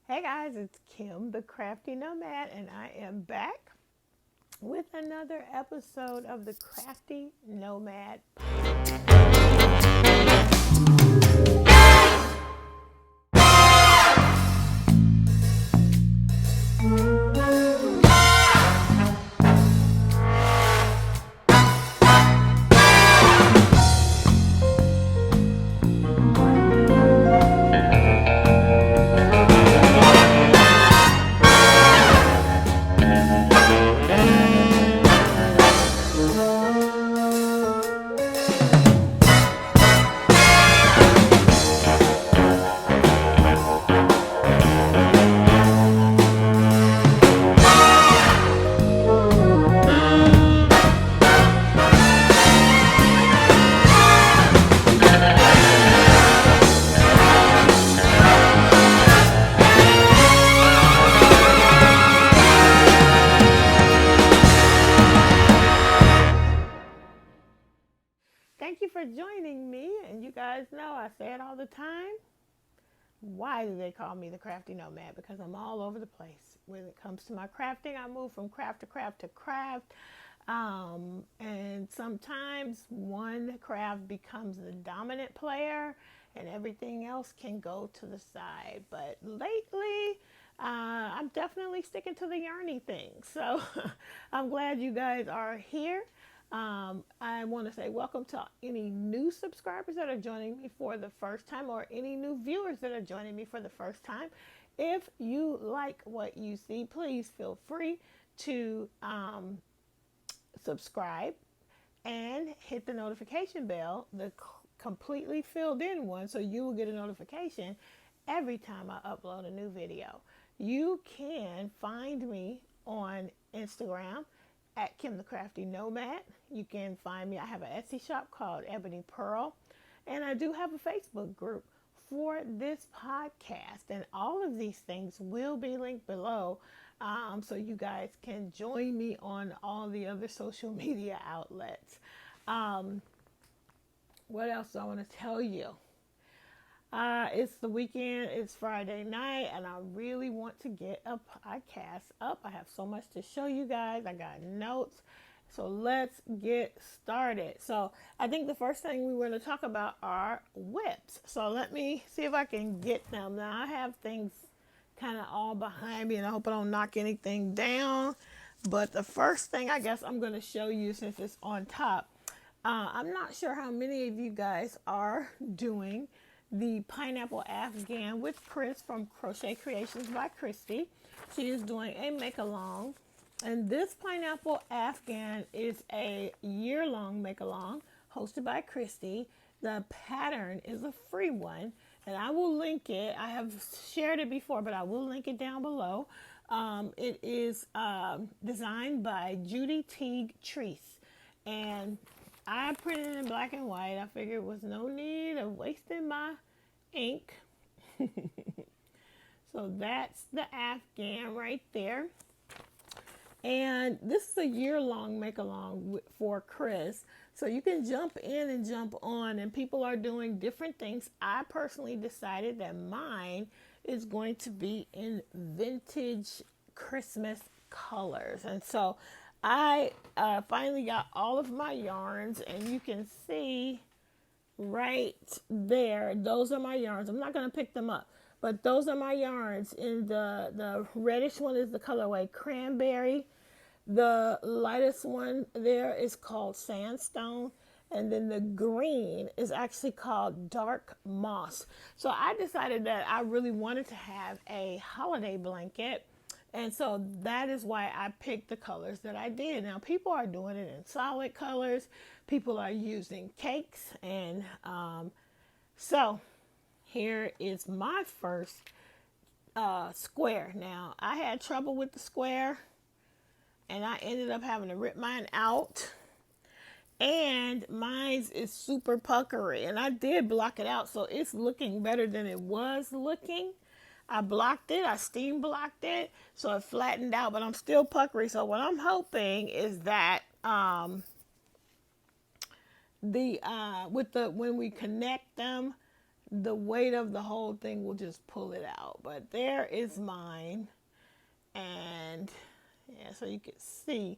Hey guys, it's Kim, the Crafty Nomad, and I am back with another episode of the Crafty Nomad. Thank you for joining me, and you guys know I say it all the time. Why do they call me the Crafty Nomad? Because I'm all over the place. When it comes to my crafting, I move from craft to craft to craft. And sometimes one craft becomes the dominant player and everything else can go to the side. But lately, I'm definitely sticking to the yarny thing. So I'm glad you guys are here. I want to say welcome to any new subscribers that are joining me for the first time, or any new viewers that are joining me for the first time. If you like what you see, please feel free to subscribe and hit the notification bell, the completely filled in one, so you will get a notification every time I upload a new video. You can find me on Instagram at Kim the Crafty Nomad. You can find me. I have an Etsy shop called EboniePearl, and I do have a Facebook group for this podcast. And all of these things will be linked below, so you guys can join me on all the other social media outlets. What else do I want to tell you? It's the weekend, it's Friday night, and I really want to get a podcast up. I have so much to show you guys. I got notes. So let's get started. So I think the first thing we were going to talk about are whips. So let me see if I can get them. Now I have things kind of all behind me, and I hope I don't knock anything down. But the first thing I guess I'm going to show you, since it's on top, I'm not sure how many of you guys are doing the pineapple Afghan with Chris from Crochet Creations by Christi. She is doing a make-along. And this pineapple Afghan is a year-long make-along hosted by Christi. The pattern is a free one, and I will link it. I have shared it before, but I will link it down below. It is designed by Judy Teague Treese, and I printed it in black and white. I figured it was no need of wasting my ink. So that's the Afghan right there. And this is a year-long make-along for Chris. So you can jump in and jump on, and people are doing different things. I personally decided that mine is going to be in vintage Christmas colors. And so I finally got all of my yarns, and you can see right there, those are my yarns. I'm not going to pick them up, but those are my yarns. In the reddish one is the colorway Cranberry. The lightest one there is called Sandstone, and then the green is actually called Dark Moss. So I decided that I really wanted to have a holiday blanket, and so that is why I picked the colors that I did. Now, people are doing it in solid colors. People are using cakes, and so here is my first square. Now, I had trouble with the square, and I ended up having to rip mine out. And mine is super puckery, and I did block it out, so it's looking better than it was looking. I blocked it, I steam blocked it, so it flattened out, but I'm still puckery. So what I'm hoping is that when we connect them, the weight of the whole thing will just pull it out. But there is mine. And yeah, so you can see.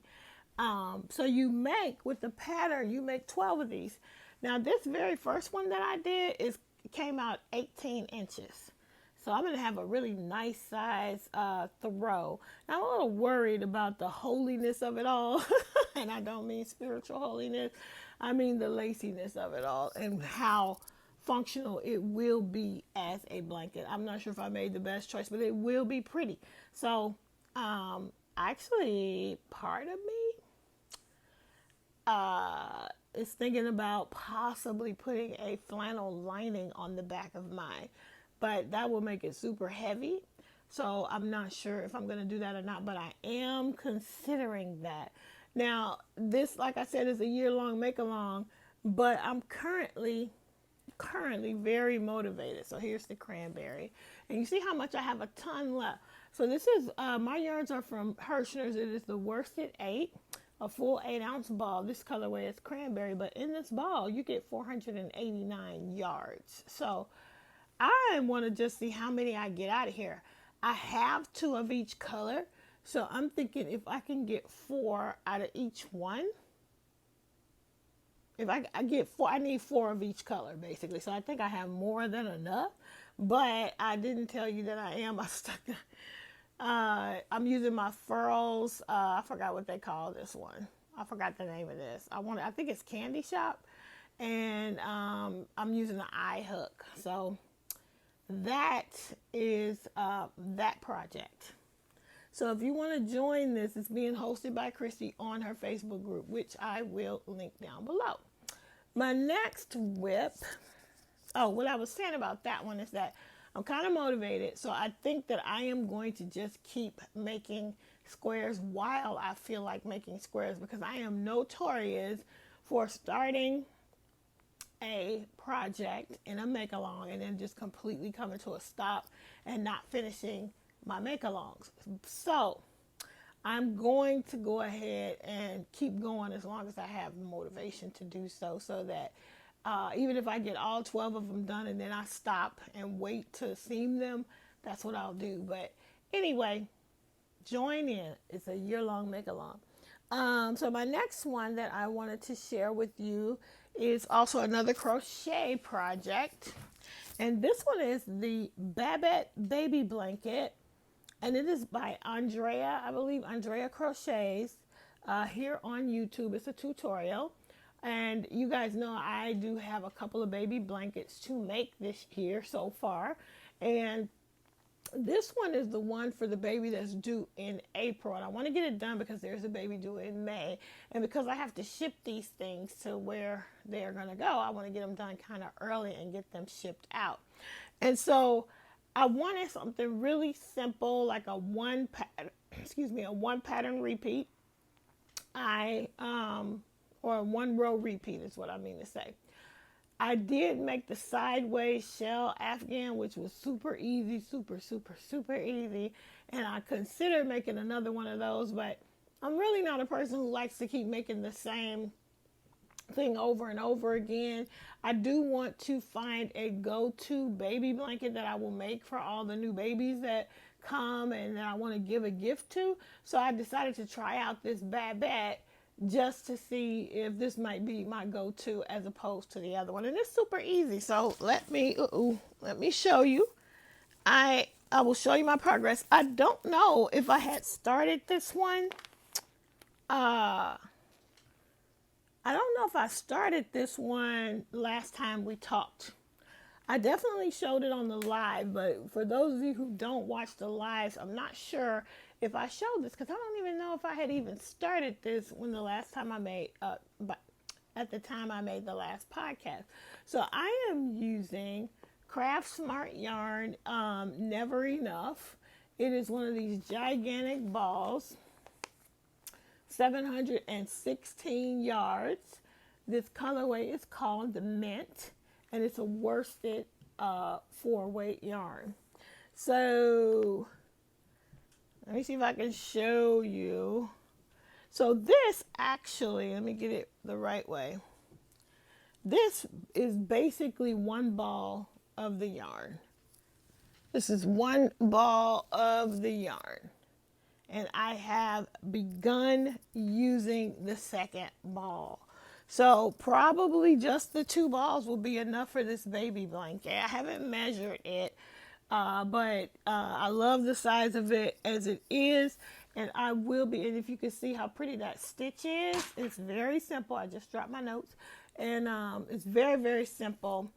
So you make, with the pattern, you make 12 of these. Now this very first one that I did came out 18 inches. So I'm going to have a really nice size throw. Now I'm a little worried about the holiness of it all. And I don't mean spiritual holiness. I mean the laciness of it all and how functional it will be as a blanket. I'm not sure if I made the best choice, but it will be pretty. So actually part of me is thinking about possibly putting a flannel lining on the back of mine, but that will make it super heavy. So I'm not sure if I'm going to do that or not, but I am considering that. Now, this, like I said, is a year-long make-along, but I'm currently very motivated. So here's the cranberry. And you see how much I have a ton left. So this is, my yarns are from Hirschner's. It is the Worsted 8, a full 8-ounce ball. This colorway is cranberry, but in this ball, you get 489 yards. So I want to just see how many I get out of here. I have 2 of each color. So I'm thinking if I can get 4 out of each one. If I get 4, I need 4 of each color, basically. So I think I have more than enough. But I didn't tell you that I am. I'm using my furls. I forgot what they call this one. I forgot the name of this. I think it's Candy Shop. And I'm using the eye hook. So that is that project. So if you want to join this, it's being hosted by Christi on her Facebook group, which I will link down below. My next whip, what I was saying about that one is that I'm kind of motivated. So I think that I am going to just keep making squares while I feel like making squares, because I am notorious for starting a project in a make-along and then just completely coming to a stop and not finishing my make-alongs. So I'm going to go ahead and keep going as long as I have motivation to do so, so that even if I get all 12 of them done and then I stop and wait to seam them, that's what I'll do. But anyway, join in. It's a year-long make-along. So my next one that I wanted to share with you is also another crochet project. And this one is the Babette Baby Blanket. And it is by Andrea, I believe Andrea Crochets, here on YouTube. It's a tutorial. And you guys know I do have a couple of baby blankets to make this year so far. And this one is the one for the baby that's due in April. And I want to get it done because there's a baby due in May. And because I have to ship these things to where they're going to go, I want to get them done kind of early and get them shipped out. And so I wanted something really simple, like a one pattern repeat. Or a 1 row repeat is what I mean to say. I did make the sideways shell Afghan, which was super easy, super easy. And I considered making another one of those, but I'm really not a person who likes to keep making the same thing over and over again. I do want to find a go-to baby blanket that I will make for all the new babies that come and that I want to give a gift to. So I decided to try out this Babette just to see if this might be my go-to as opposed to the other one. And it's super easy. So let me show you. I will show you my progress. I don't know if I had started this one. I don't know if I started this one last time we talked. I definitely showed it on the live, but for those of you who don't watch the lives, I'm not sure if I showed this because I don't even know if I had even started this when the last time I made, but at the time I made the last podcast. So I am using Craft Smart Yarn, Never Enough. It is one of these gigantic balls, 716 yards. This colorway is called the Mint, and it's a worsted 4-weight yarn. So let me see if I can show you. So this actually, let me get it the right way. This is basically one ball of the yarn. This is one ball of the yarn. And I have begun using the second ball. So probably just the 2 balls will be enough for this baby blanket. I haven't measured it, but I love the size of it as it is. And I will be, and if you can see how pretty that stitch is, it's very simple. I just dropped my notes. And it's very, very simple.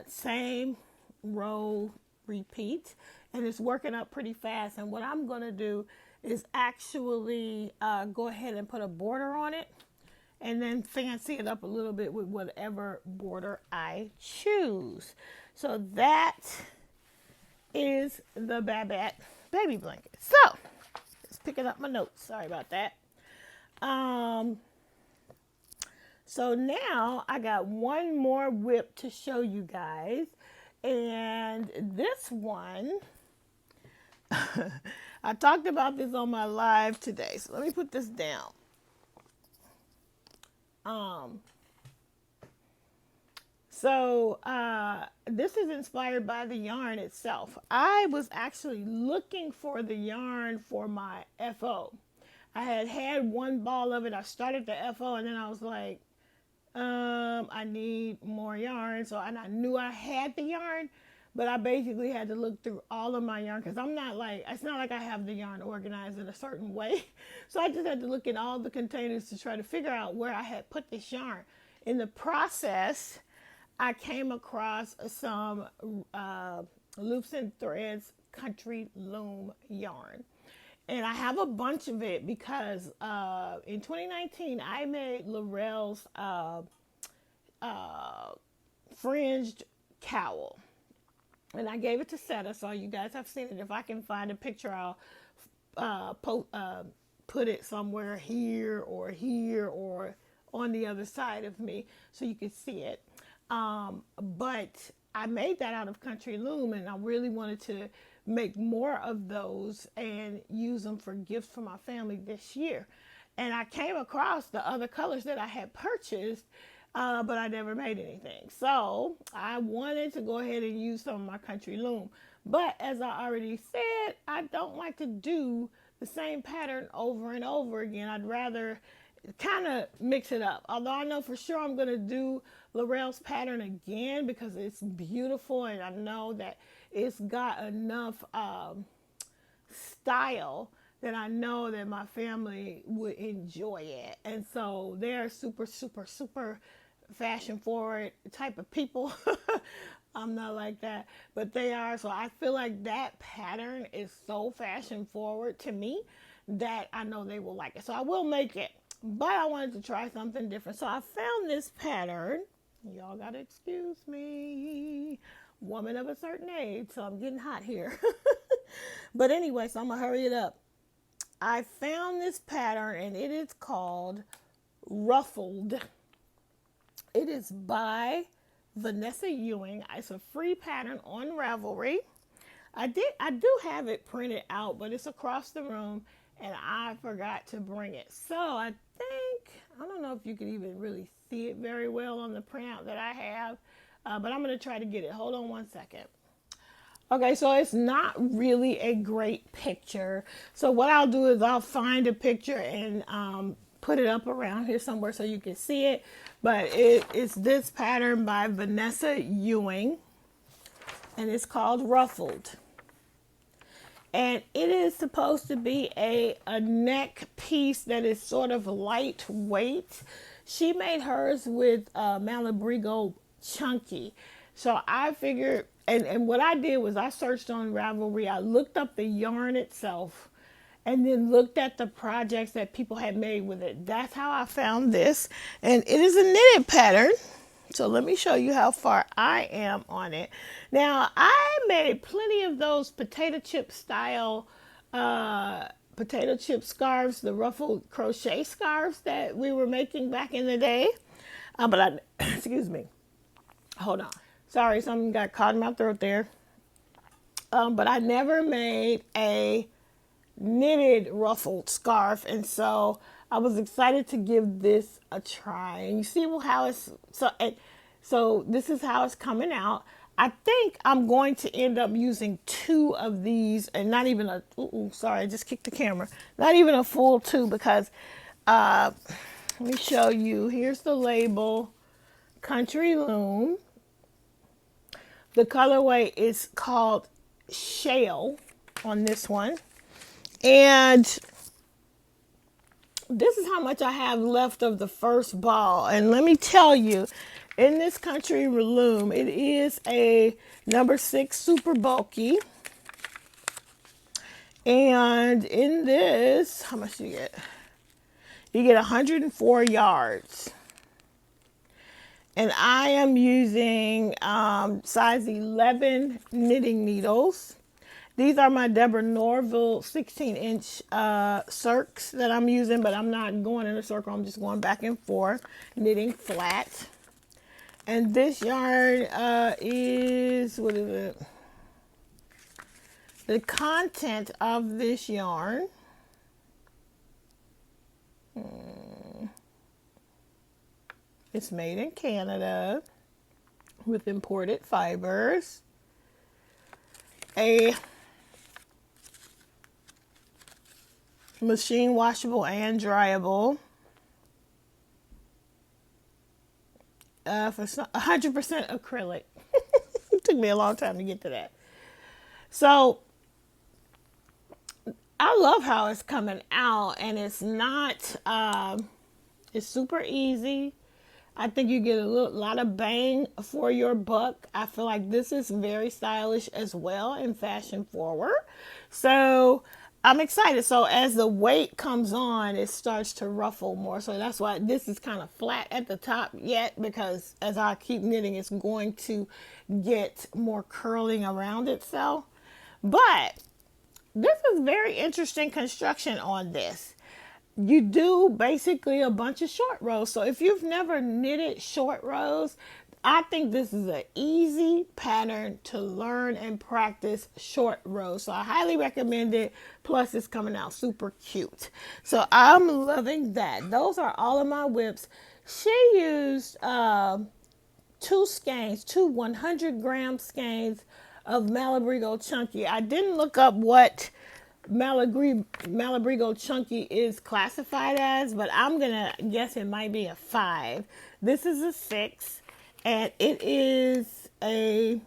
Same row, repeat. And it's working up pretty fast. And what I'm going to do is actually go ahead and put a border on it. And then fancy it up a little bit with whatever border I choose. So that is the Babette baby blanket. So, just picking up my notes. Sorry about that. So now I got one more whip to show you guys. And this one, I talked about this on my live today. So let me put this down. This is inspired by the yarn itself. I was actually looking for the yarn for my FO. I had one ball of it. I started the FO and then I was like, I need more yarn. And I knew I had the yarn, but I basically had to look through all of my yarn because it's not like I have the yarn organized in a certain way. So I just had to look in all the containers to try to figure out where I had put this yarn. In the process, I came across some Loops and Threads Country Loom yarn. And I have a bunch of it because in 2019, I made Laurel's fringed cowl. And I gave it to Seta, so you guys have seen it. If I can find a picture, I'll put it somewhere here or on the other side of me so you can see it. But I made that out of Country Loom, and I really wanted to make more of those and use them for gifts for my family this year. And I came across the other colors that I had purchased, but I never made anything. So I wanted to go ahead and use some of my Country Loom. But as I already said, I don't like to do the same pattern over and over again. I'd rather kind of mix it up. Although I know for sure I'm going to do Laurel's pattern again because it's beautiful and I know that it's got enough style that I know that my family would enjoy it. And so they're super, super, super fashion forward type of people. I'm not like that, but they are. So I feel like that pattern is so fashion forward to me that I know they will like it. So I will make it, but I wanted to try something different. So I found this pattern. Y'all gotta excuse me. Woman of a certain age, so I'm getting hot here. But anyway, so I'm gonna hurry it up. I found this pattern and it is called Ruffled. It is by Vanessa Ewing. It's a free pattern on Ravelry. I do have it printed out, but it's across the room and I forgot to bring it. So I don't know if you can even really see it very well on the printout that I have, but I'm going to try to get it. Hold on one second. Okay, so it's not really a great picture. So what I'll do is I'll find a picture and put it up around here somewhere so you can see it. But it's this pattern by Vanessa Ewing, and it's called Ruffled. And it is supposed to be a neck piece that is sort of lightweight. She made hers with Malabrigo Chunky. So I figured, and what I did was I searched on Ravelry. I looked up the yarn itself and then looked at the projects that people had made with it. That's how I found this. And it is a knitted pattern. So let me show you how far I am on it. Now, I made plenty of those potato chip style potato chip scarves, the ruffled crochet scarves that we were making back in the day. Excuse me. Hold on. Sorry, something got caught in my throat there. But I never made a knitted ruffled scarf, and so I was excited to give this a try. And you see how it's so this is how it's coming out. I think I'm going to end up using 2 of these, and not even a, sorry, I just kicked the camera. Not even a full 2, because let me show you. Here's the label, Country Loom. The colorway is called Shale on this one. And this is how much I have left of the first ball. And let me tell you, in this Country Relume, it is a number 6 super bulky. And in this, how much do you get? You get 104 yards. And I am using size 11 knitting needles. These are my Deborah Norville 16-inch circs that I'm using, but I'm not going in a circle. I'm just going back and forth, knitting flat. And this yarn is, what is it? The content of this yarn. It's made in Canada with imported fibers. A machine washable and dryable. For 100% acrylic. It took me a long time to get to that. So I love how it's coming out, and it's not, it's super easy. I think you get a lot of bang for your buck. I feel like this is very stylish as well and fashion forward. So I'm excited. So as the weight comes on, it starts to ruffle more. So that's why this is kind of flat at the top yet, because as I keep knitting, it's going to get more curling around itself. But this is very interesting construction on this. You do basically a bunch of short rows. So if you've never knitted short rows, I think this is an easy pattern to learn and practice short rows. So I highly recommend it. Plus it's coming out super cute. So I'm loving that. Those are all of my whips. She used 2 skeins, 2 100-gram skeins of Malabrigo Chunky. I didn't look up what Malabrigo Chunky is classified as, but I'm gonna guess it might be a 5. This is a 6, and it is a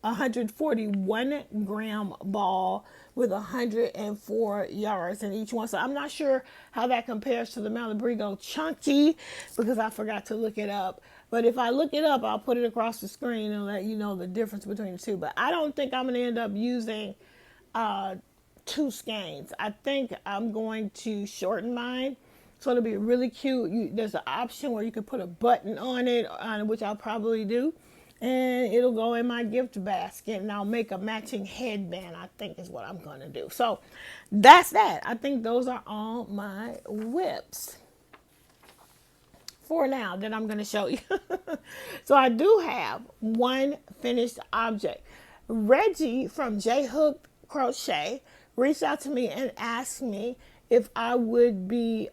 141-gram ball with 104 yards in each one. So I'm not sure how that compares to the Malabrigo Chunky, because I forgot to look it up. But if I look it up, I'll put it across the screen and let you know the difference between the two. But I don't think I'm gonna end up using 2 skeins. I think I'm going to shorten mine, so it'll be really cute. There's an option where you can put a button on it, which I'll probably do, and it'll go in my gift basket, and I'll make a matching headband, I think is what I'm going to do. So that's that. I think those are all my whips for now that I'm going to show you. So I do have one finished object. Reggie from Hook Crochet reached out to me and asked me if I would be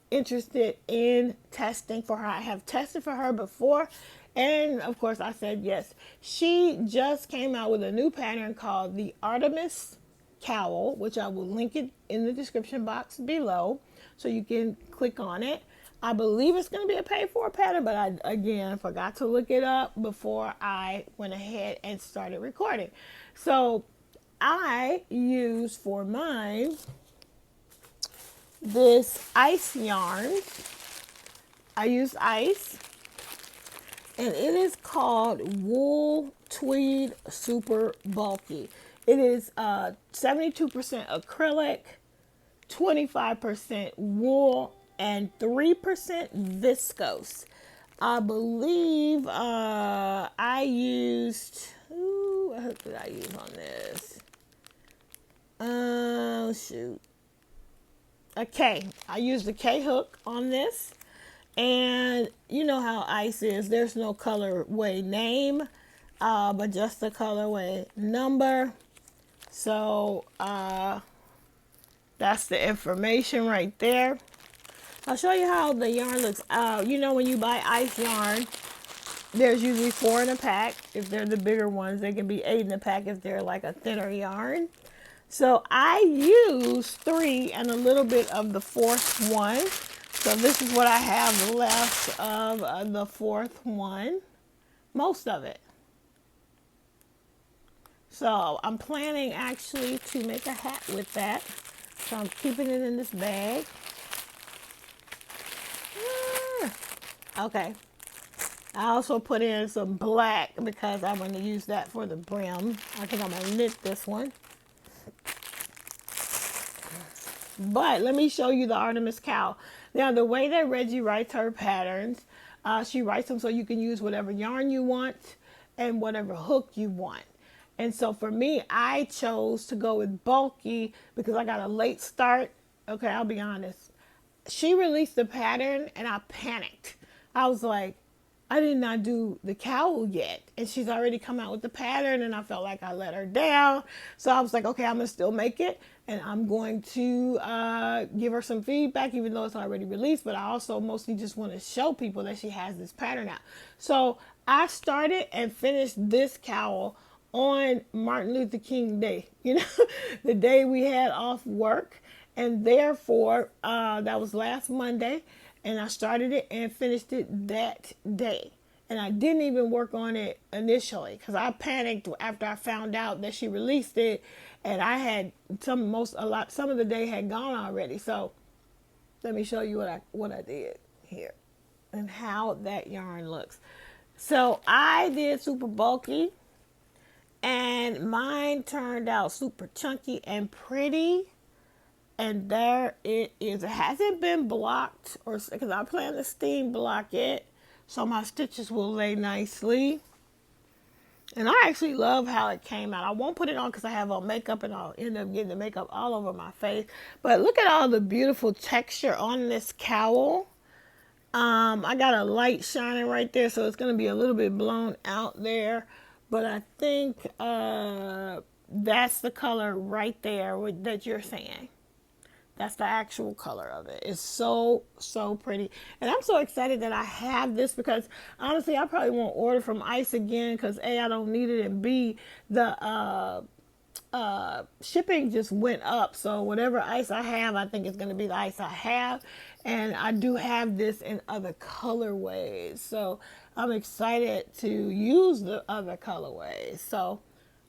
interested in testing for her. I have tested for her before, and of course I said yes. She just came out with a new pattern called the Artemis Cowl, which I will link it in the description box below so you can click on it. I believe it's going to be a paid for pattern, but I, again, forgot to look it up before I went ahead and started recording. So I use for mine this ice yarn. I use ice, and it is called Wool Tweed Super Bulky. It is 72% acrylic, 25% wool, and 3% viscose. I believe I used, what hook did I use on this? Shoot. A K. I used a K hook on this. And you know how ice is. There's no colorway name, but just the colorway number. So that's the information right there. I'll show you how the yarn looks. You know, when you buy ice yarn, there's usually 4 in a pack. If they're the bigger ones, they can be 8 in a pack if they're like a thinner yarn. So I use 3 and a little bit of the 4th one. So this is what I have left of the 4th one. Most of it. So I'm planning actually to make a hat with that. So I'm keeping it in this bag. Okay. I also put in some black because I'm going to use that for the brim. I think I'm going to knit this one. But let me show you the Artemis Cowl. Now, the way that Reggie writes her patterns, she writes them so you can use whatever yarn you want and whatever hook you want. And so for me, I chose to go with bulky because I got a late start. Okay, I'll be honest. She released the pattern and I panicked. I was like, I did not do the cowl yet. And she's already come out with the pattern and I felt like I let her down. So I was like, okay, I'm going to still make it. And I'm going to give her some feedback, even though it's already released. But I also mostly just want to show people that she has this pattern out. So I started and finished this cowl on Martin Luther King Day, you know, the day we had off work. And therefore, that was last Monday. And I started it and finished it that day. And I didn't even work on it initially because I panicked after I found out that she released it. And I had some of the day had gone already. So let me show you what I did here and how that yarn looks. So I did super bulky and mine turned out super chunky and pretty. And there it is. It hasn't been blocked or because I plan to steam block it so my stitches will lay nicely. And I actually love how it came out. I won't put it on because I have on makeup and I'll end up getting the makeup all over my face. But look at all the beautiful texture on this cowl. I got a light shining right there, so it's going to be a little bit blown out there. But I think that's the color right there that you're saying. That's the actual color of it. It's so, so pretty. And I'm so excited that I have this because, honestly, I probably won't order from Ice again because, A, I don't need it, and B, the shipping just went up. So whatever ice I have, I think it's going to be the ice I have. And I do have this in other colorways. So I'm excited to use the other colorways. So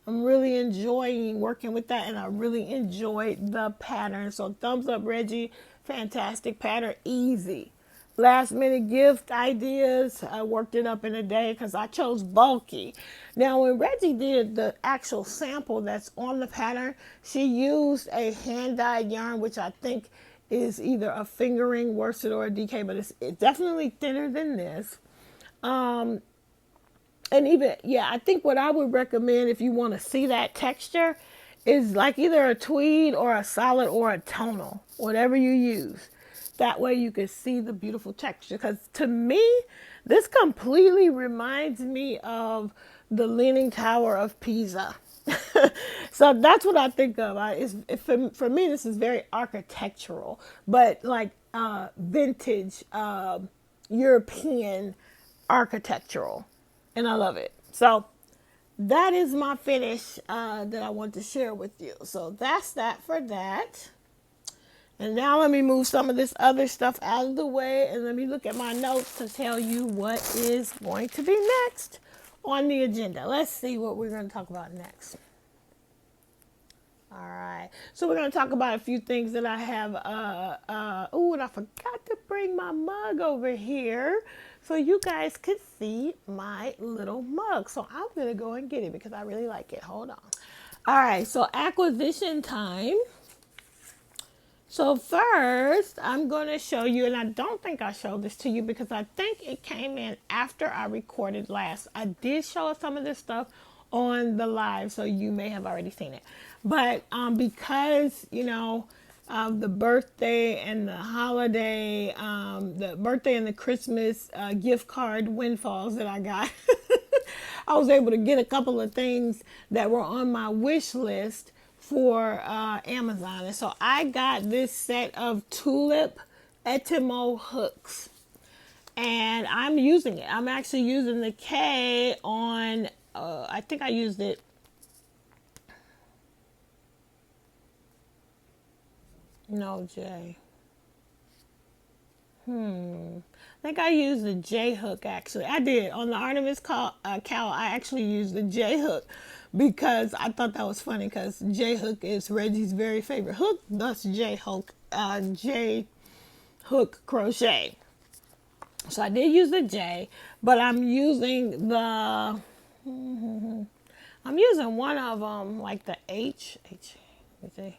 I'm really enjoying working with that, and I really enjoyed the pattern. So thumbs up, Reggie. Fantastic pattern. Easy. Last minute gift ideas. I worked it up in a day because I chose bulky. Now, when Reggie did the actual sample that's on the pattern, she used a hand-dyed yarn, which I think is either a fingering, worsted, or a DK, but it's definitely thinner than this. And even, yeah, I think what I would recommend if you want to see that texture is like either a tweed or a solid or a tonal, whatever you use. That way you can see the beautiful texture. Because to me, this completely reminds me of the Leaning Tower of Pisa. So that's what I think of. For me, this is very architectural, but like vintage European architectural. And I love it. So that is my finish that I want to share with you. So that's that for that. And now let me move some of this other stuff out of the way and let me look at my notes to tell you what is going to be next on the agenda. Let's see what we're going to talk about next. All right. So we're going to talk about a few things that I have. And I forgot to bring my mug over here so you guys could see my little mug. So I'm going to go and get it because I really like it. Hold on. All right. So acquisition time. So first, I'm going to show you, and I don't think I showed this to you because I think it came in after I recorded last. I did show some of this stuff on the live, so you may have already seen it. But because, you know, the birthday and the holiday, the birthday and the Christmas gift card windfalls that I got, I was able to get a couple of things that were on my wish list for Amazon. And so I got this set of tulip Etimo hooks. and I'm using it. I'm actually using the K on, I think I used it. No, J. I think I used the J hook actually. I did. On the Artemis Cowl, I actually used the J hook because I thought that was funny because J hook is Reggie's very favorite hook, thus J hook crochet. So I did use the J, but I'm using I'm using one of them, like the H. Let me see.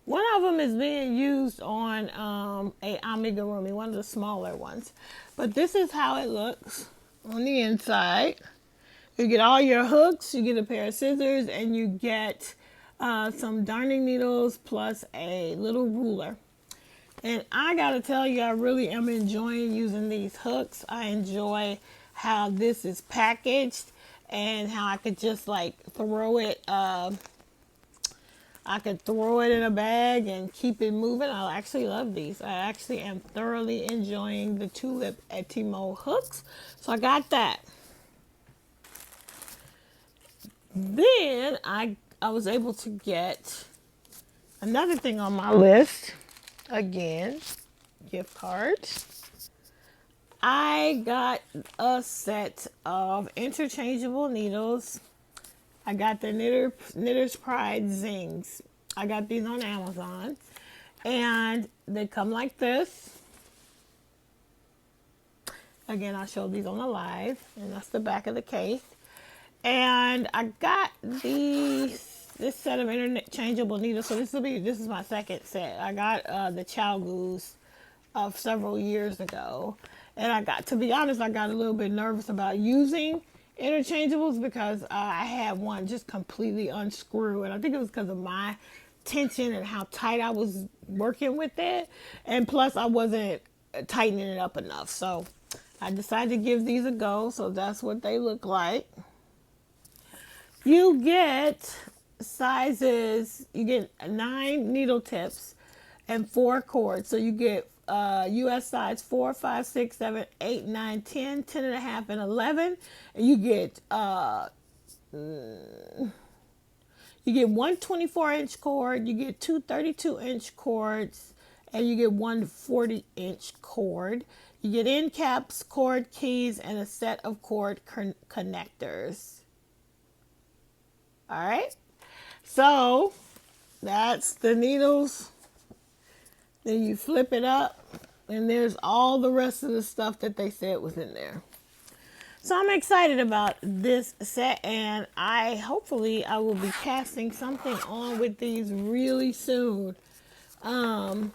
One of them is being used on a amigurumi, one of the smaller ones. But this is how it looks on the inside. You get all your hooks, you get a pair of scissors, and you get some darning needles plus a little ruler. And I gotta tell you, I really am enjoying using these hooks. I enjoy how this is packaged and how I could just like throw it. I could throw it in a bag and keep it moving. I actually love these. I actually am thoroughly enjoying the Tulip Etimo hooks. So I got that. Then I was able to get another thing on my list. Again, gift cards. I got a set of interchangeable needles. I got the Knitter's Pride Zings. I got these on Amazon. And they come like this. Again, I showed these on the live. And that's the back of the case. And I got this set of interchangeable needles. So this is my second set. I got the Chalgoos of several years ago. And to be honest, I got a little bit nervous about using interchangeables because I had one just completely unscrew, and I think it was because of my tension and how tight I was working with it, and plus I wasn't tightening it up enough. So I decided to give these a go. So that's what they look like. You get sizes, you get 9 needle tips and 4 cords. So you get US size 4, 5, 6, 7, 8, 9, 10, 10 and a half, and 11. And you get one 24-inch cord, you get 2 32-inch cords, and you get one 40-inch cord. You get end caps, cord keys, and a set of cord connectors. All right. So that's the needles. Then you flip it up, and there's all the rest of the stuff that they said was in there. So I'm excited about this set, and hopefully I will be casting something on with these really soon. Then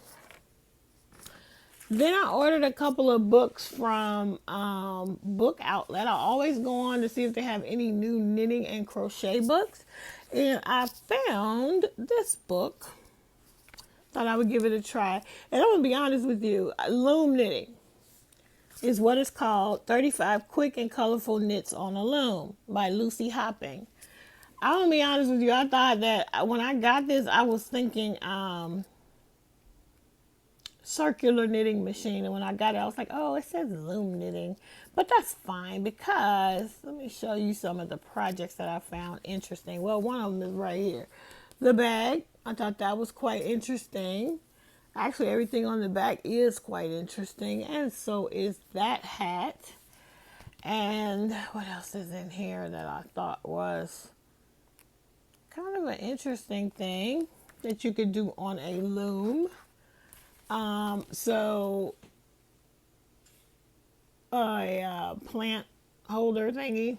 I ordered a couple of books from Book Outlet. I always go on to see if they have any new knitting and crochet books, and I found this book. Thought I would give it a try. And I'm going to be honest with you. Loom knitting is what it's called. 35 Quick and Colorful Knits on a Loom by Lucy Hopping. I'm going to be honest with you. I thought that when I got this, I was thinking circular knitting machine. And when I got it, I was like, oh, it says loom knitting. But that's fine because let me show you some of the projects that I found interesting. Well, one of them is right here. The bag. I thought that was quite interesting. Actually, everything on the back is quite interesting. And so is that hat. And what else is in here that I thought was kind of an interesting thing that you could do on a loom. So a plant holder thingy.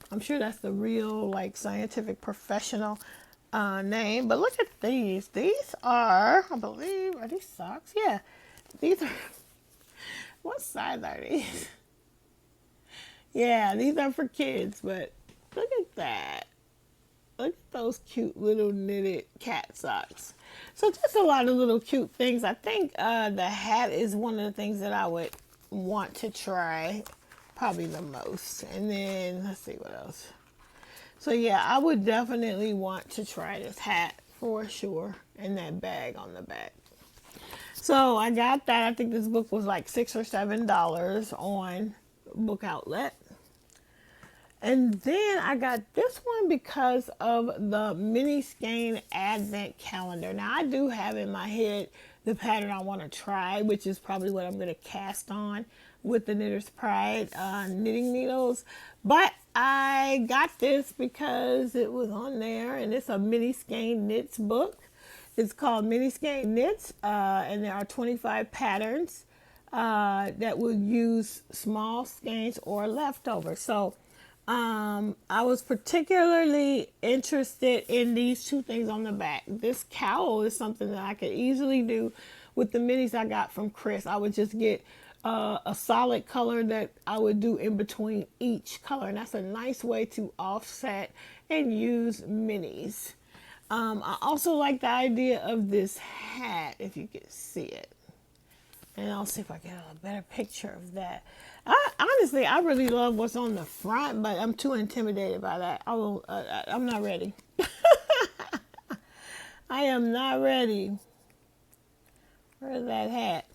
I'm sure that's the real like scientific professional name, but look at these. These are, I believe, are these socks? Yeah, these are. What size are these? Yeah, these are for kids, but look at that. Look at those cute little knitted cat socks. So just a lot of little cute things. I think the hat is one of the things that I would want to try probably the most. And then let's see what else. So yeah, I would definitely want to try this hat for sure, and that bag on the back. So I got that. I think this book was like $6 or $7 on Book Outlet. And then I got this one because of the mini skein advent calendar. Now I do have in my head the pattern I want to try, which is probably what I'm going to cast on with the Knitter's Pride knitting needles. But I got this because it was on there, and it's a mini skein knits book. It's called Mini Skein Knits, and there are 25 patterns that will use small skeins or leftovers. So I was particularly interested in these two things on the back. This cowl is something that I could easily do with the minis I got from Chris. I would just get a solid color that I would do in between each color, and that's a nice way to offset and use minis. I also like the idea of this hat, if you can see it. And I'll see if I get a better picture of that. Honestly, I really love what's on the front, but I'm too intimidated by that. I'm not ready. I am not ready. Where's that hat?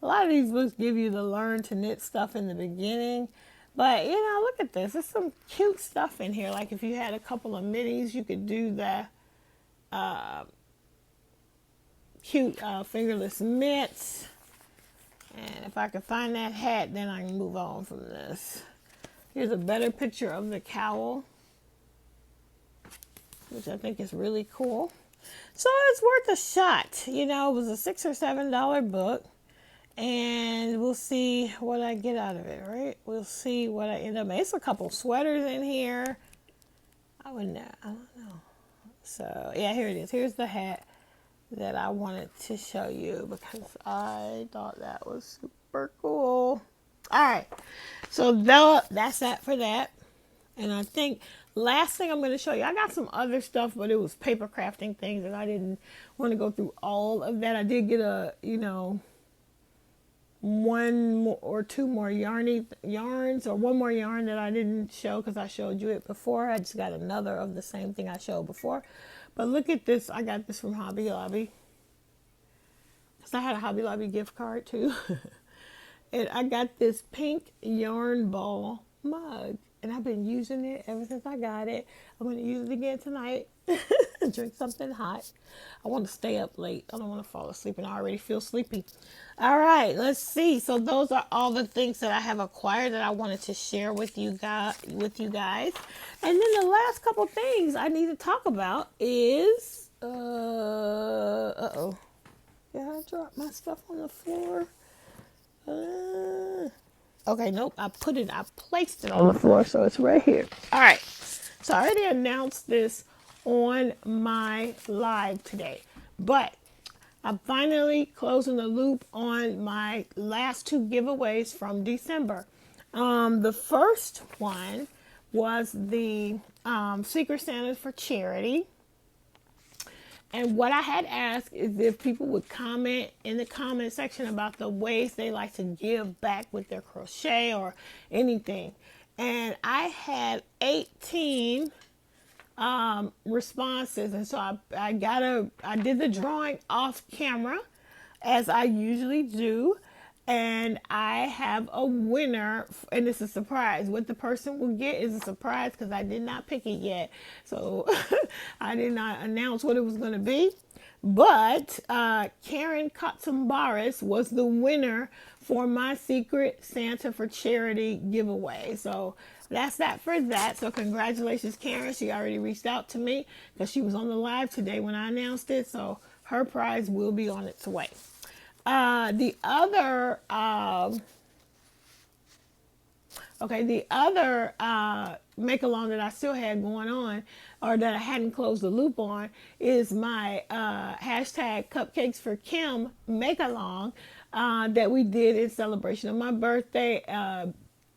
A lot of these books give you the learn to knit stuff in the beginning. But, you know, look at this. There's some cute stuff in here. Like if you had a couple of minis, you could do the cute fingerless mitts. And if I could find that hat, then I can move on from this. Here's a better picture of the cowl, which I think is really cool. So it's worth a shot. You know, it was a $6 or $7 book. And we'll see what I get out of it, right? We'll see what I end up making. It's a couple sweaters in here. I don't know. So, yeah, here it is. Here's the hat that I wanted to show you because I thought that was super cool. All right. So, that's that for that. And I think last thing I'm going to show you, I got some other stuff, but it was paper crafting things, and I didn't want to go through all of that. I did get a, one or two more yarns, or one more yarn that I didn't show because I showed you it before. I just got another of the same thing I showed before. But look at this. I got this from Hobby Lobby because I had a Hobby Lobby gift card too. And I got this pink yarn ball mug, and I've been using it ever since I got it. I'm going to use it again tonight. Drink something hot. I want to stay up late. I don't want to fall asleep, and I already feel sleepy. All right, let's see. So those are all the things that I have acquired that I wanted to share with you guys. And then the last couple things I need to talk about is uh-oh. Did I drop my stuff on the floor? Okay, nope. I placed it on the floor, so it's right here. All right. So I already announced this on my live today, but I'm finally closing the loop on my last two giveaways from December. The first one was the Secret Santas for charity. And what I had asked is if people would comment in the comment section about the ways they like to give back with their crochet or anything. And I had 18 responses, and so I did the drawing off camera as I usually do, and I have a winner, and it's a surprise. What the person will get is a surprise because I did not pick it yet, so I did not announce what it was going to be. But Karen Katsambaris was the winner for my Secret Santa for Charity giveaway. So that's that for that. So congratulations, Karen. She already reached out to me because she was on the live today when I announced it. So her prize will be on its way. The other make-along that I still had going on, or that I hadn't closed the loop on, is my hashtag Cupcakes for Kim make-along that we did in celebration of my birthday.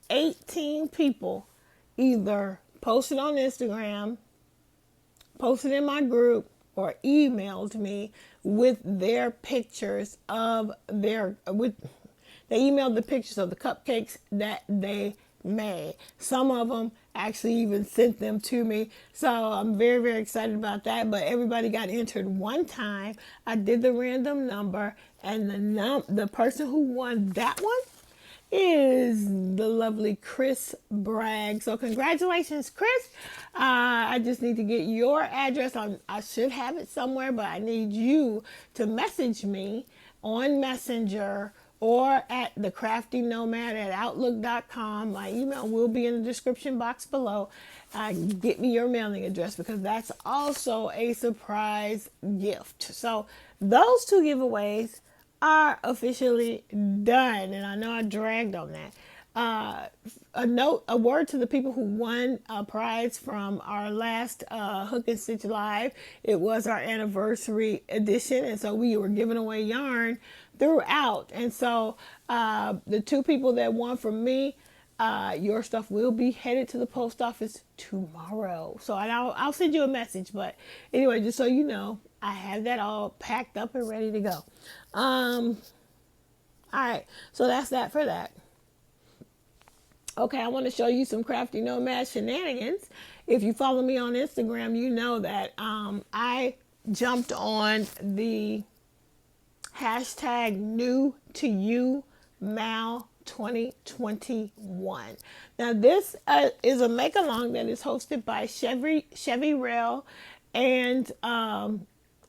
18 people either posted on Instagram, posted in my group, or emailed me with their pictures of they emailed the pictures of the cupcakes that they made. Some of them actually even sent them to me. So I'm very, very excited about that. But everybody got entered one time. I did the random number, and the person who won that one is the lovely Chris Bragg. So congratulations, Chris. I just need to get your address. I should have it somewhere, but I need you to message me on Messenger or at the Crafty Nomad at Outlook.com. My email will be in the description box below. Get me your mailing address, because that's also a surprise gift. So those two giveaways are officially done, and I know I dragged on that. A word to the people who won a prize from our last Hook and Stitch Live. It was our anniversary edition, and so we were giving away yarn throughout. And so the two people that won from me, your stuff will be headed to the post office tomorrow. So I'll send you a message. But anyway, just so you know, I have that all packed up and ready to go. All right, so that's that for that. Okay, I want to show you some Crafty Nomad shenanigans. If you follow me on Instagram, you know that I jumped on the hashtag new to you Mal 2021. Now this is a make along that is hosted by Chevy Rail and a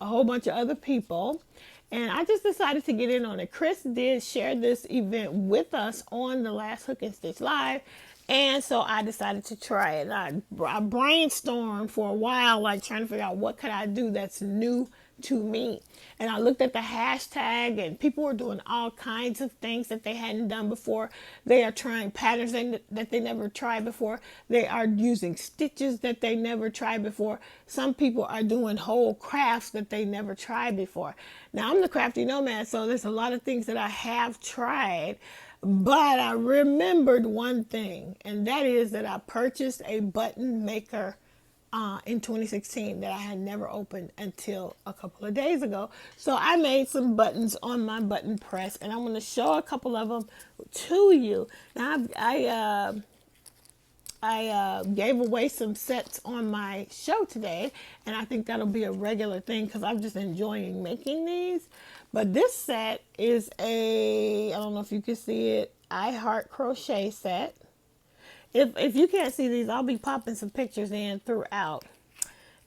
whole bunch of other people. And I just decided to get in on it. Chris did share this event with us on the last Hook and Stitch Live. And so I decided to try it. I brainstormed for a while, like trying to figure out what could I do that's new to me. And I looked at the hashtag, and people were doing all kinds of things that they hadn't done before. They are trying patterns that they never tried before. They are using stitches that they never tried before. Some people are doing whole crafts that they never tried before. Now, I'm the Crafty Nomad, so there's a lot of things that I have tried. But I remembered one thing, and that is that I purchased a button maker in 2016 that I had never opened until a couple of days ago. So I made some buttons on my button press, and I'm going to show a couple of them to you. Now I gave away some sets on my show today, and I think that'll be a regular thing because I'm just enjoying making these. But this set is I don't know if you can see it, I Heart Crochet set. If you can't see these, I'll be popping some pictures in throughout.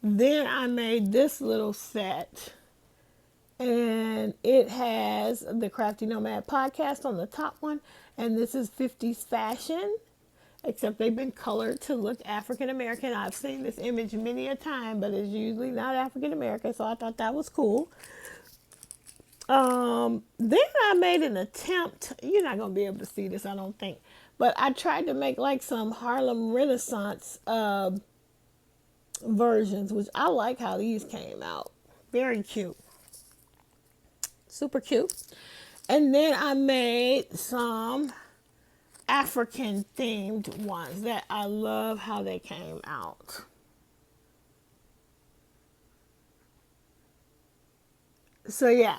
Then I made this little set, and it has the Crafty Nomad Podcast on the top one, and this is 50s fashion, except they've been colored to look African American. I've seen this image many a time, but it's usually not African American, so I thought that was cool. Then I made an attempt. You're not going to be able to see this, I don't think. But I tried to make like some Harlem Renaissance versions, which I like how these came out. Very cute. Super cute. And then I made some African themed ones that I love how they came out. So yeah.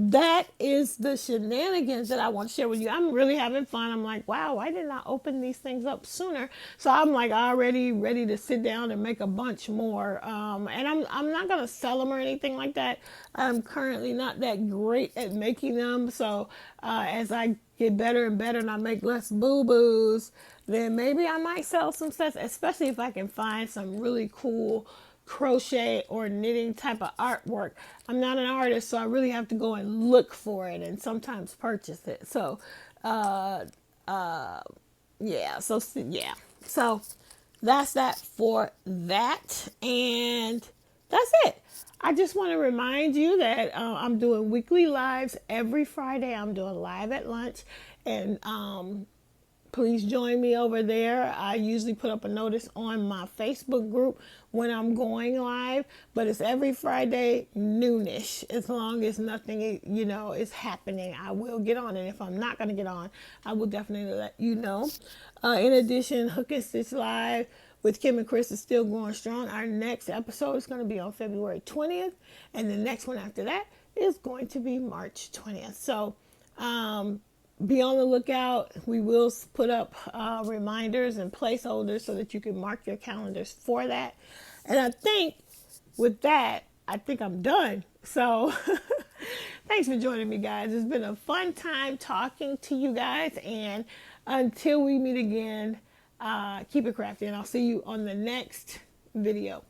That is the shenanigans that I want to share with you. I'm really having fun. I'm like, wow, why didn't I open these things up sooner? So I'm like already ready to sit down and make a bunch more. And I'm not going to sell them or anything like that. I'm currently not that great at making them. So as I get better and better and I make less boo-boos, then maybe I might sell some sets, especially if I can find some really cool crochet or knitting type of artwork. I'm not an artist, so I really have to go and look for it and sometimes purchase it. So so that's that for that, and that's it. I just want to remind you that I'm doing weekly lives every Friday. I'm doing live at lunch, and please join me over there. I usually put up a notice on my Facebook group when I'm going live, but it's every Friday noonish. As long as nothing, is happening, I will get on. And if I'm not going to get on, I will definitely let you know. In addition, Hook and Stitch Live with Kim and Chris is still going strong. Our next episode is going to be on February 20th, and the next one after that is going to be March 20th. So, be on the lookout. We will put up reminders and placeholders so that you can mark your calendars for that. And I think with that, I think I'm done. So thanks for joining me, guys. It's been a fun time talking to you guys. And until we meet again, keep it crafty. And I'll see you on the next video.